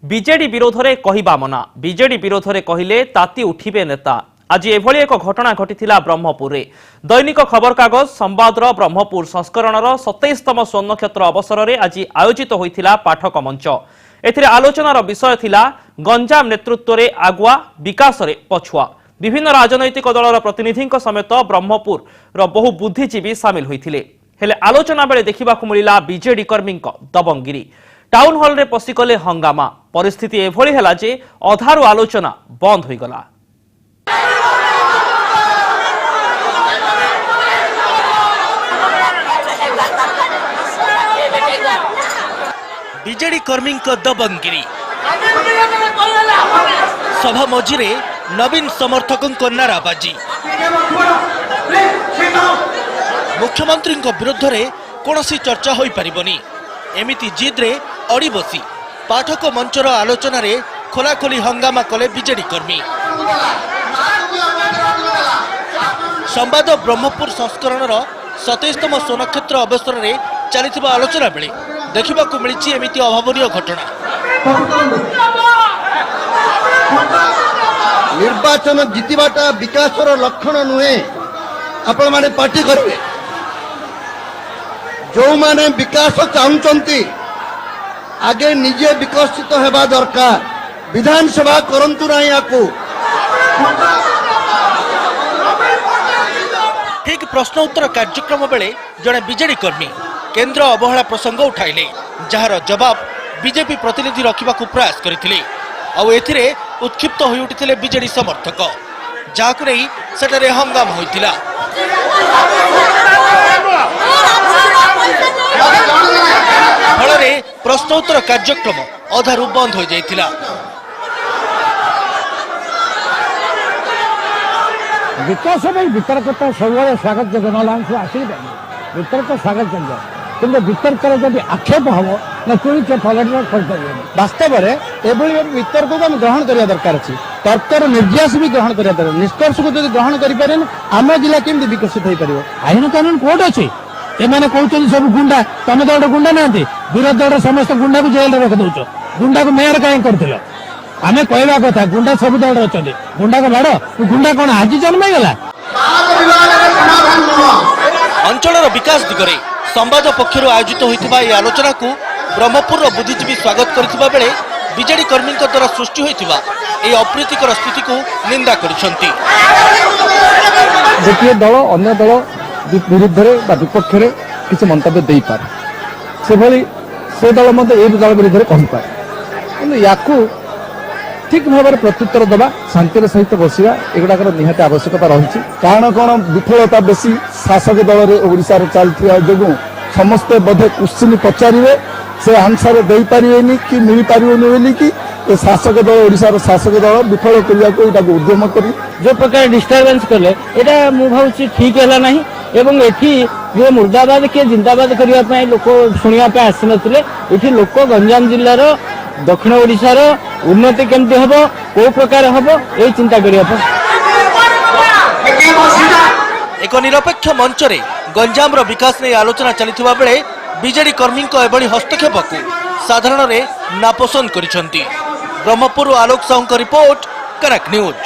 BJD বিরোধে কহিবা মনা BJD বিরোধে কহিলে তাতি উঠিবে নেতা। আজ এভাবে এক ঘটনা ঘটিলা ব্রহ্মপুরে। দৈনিক খবর কাগজ সম্বাদর ব্রহ্মপুর সংস্করণর 27তম স্বর্ণক্ষেত্র অবসরের আজ আয়োজিত হয়েছিল পাঠক মঞ্চ। এথিরে আলোচনার বিষয় ଥିଲା গঞ্জাম নেতৃত্বরে আগুয়া বিকাশরে পছুয়া। বিভিন্ন রাজনৈতিক দলর প্রতিনিধি সমেত ব্রহ্মপুর বহু বুদ্ধিজীবী সামিল হয়েছিলেন। হেলে আলোচনা বেড়ে দেখা মিলা বিজেডি কর্মী দবঙ্গিরি। টাউন হল রে পশিগলে हंगामा। परिस्थिति एभली है जे अधारू आलोचना बंद हो गला। बीजेडी कर्मी दबंगिरी सभा मझिरे नवीन समर्थकों नाराबाजी। मुख्यमंत्री विरुद्ध में कौन चर्चा हो पारिबनी एमिति जिद्रे अड़ी बसी पाठक मंचर आलोचना रे खोलाखोली हंगामा कले बीजेडी कर्मी। संवाद ब्रह्मपुर संस्करणर 27तम स्वर्णक्षेत्र अवसर में चली आलोचना बेले देखा मिली एमिति अभावनीय घटना। निर्वाचन जितवाटा विकासर लक्षण नुहे। आपण माने पार्टी करेंगे जो माने विकास चाहते आगे निजे विकसित होगा दरकार। विधानसभा करंतु ना याकू ठीक प्रश्न उत्तर कार्यक्रम बेले जड़े बीजेडी कर्मी केंद्र अवहेला प्रसंग उठाइले जार जवाब बीजेपी प्रतिनिधि रखा प्रयास करथिले। आउ एथिरे उत्क्षिप्त होई उठिथिले बीजेडी समर्थक जाकु नै सेटारे हंगामा होइतिला। फलरे प्रश्नोत्तर कार्यक्रम अधारू बंद हो जाइतिला। विकास वितर्कता सब स्वागत जनलांश आशीर्वाद वितर्क स्वागत कि वितर्क जब आक्षेप हम ना पुणी पलट वास्तव में एभली वितर्क को आम ग्रहण करने दरकार अच्छी। तर्कर निर्यास भी ग्रहण करने दरकार। निष्कर्ष को जब ग्रहण करें आम जिला केमती विकसित हो पार। आईन कानून कोर्ट अच्छी एमाने कहते सब गुंडा तुम तो गोटे गुंडा ना विरोध दल समस्त गुंडा को जेल रखी दौच। गुंडा को मेयर कहीं कर आम कहवा कथा गुंडा सब दल अच्छा गुंडा को बाड़ गुंडा कौन आज जन्मगला। अंचल विकास दिगरे संवाद पक्षर आयोजित होता यह आलोचना को ब्रह्मपुर बुद्धिजीवी स्वागत करथिबा बेले बीजेडी कर्मी द्वारा सृष्टि होता यह अप्रीतिकर स्थिति को निंदा करछंती। गोटे दल अन्य दल विरुद्ध विपक्ष किसी मंतव्य दे पारे से दल मत ए दल विरुद्ध कहीपे या ठीक भाव में प्रत्युत्तर दबा शांतिर सहित बसवा एगुड़ाक निहाती आवश्यकता रही। कारण कौन विफलता बेसी शासक दल में ओडिशा चलता जो समस्ते बोधे क्वेश्चन पचारे से आंसर दे पारे कि मिल पारे कि शासक दल ओडिशा शासक दल विफल करने को उद्यम कर जो प्रकार डिस्टर्बेंस कले यहाँ मुझे ठीक है ना एवं एठी जे मुर्दाबाद के जिंदाबाद करने लोक शुणा आसी ना लोक गंजाम जिलार दक्षिण ओडिशार उन्नति केमती हम को प्रकार हम ये चिंता करने। एक निरपेक्ष मंच रे गंजाम विकास नहीं आलोचना चलता बेले बीजेडी कर्मी एभली हस्तक्षेप को साधारण नापसंद करिसेंती। ब्रह्मपुर आलोक साहू रिपोर्ट कनक न्यूज।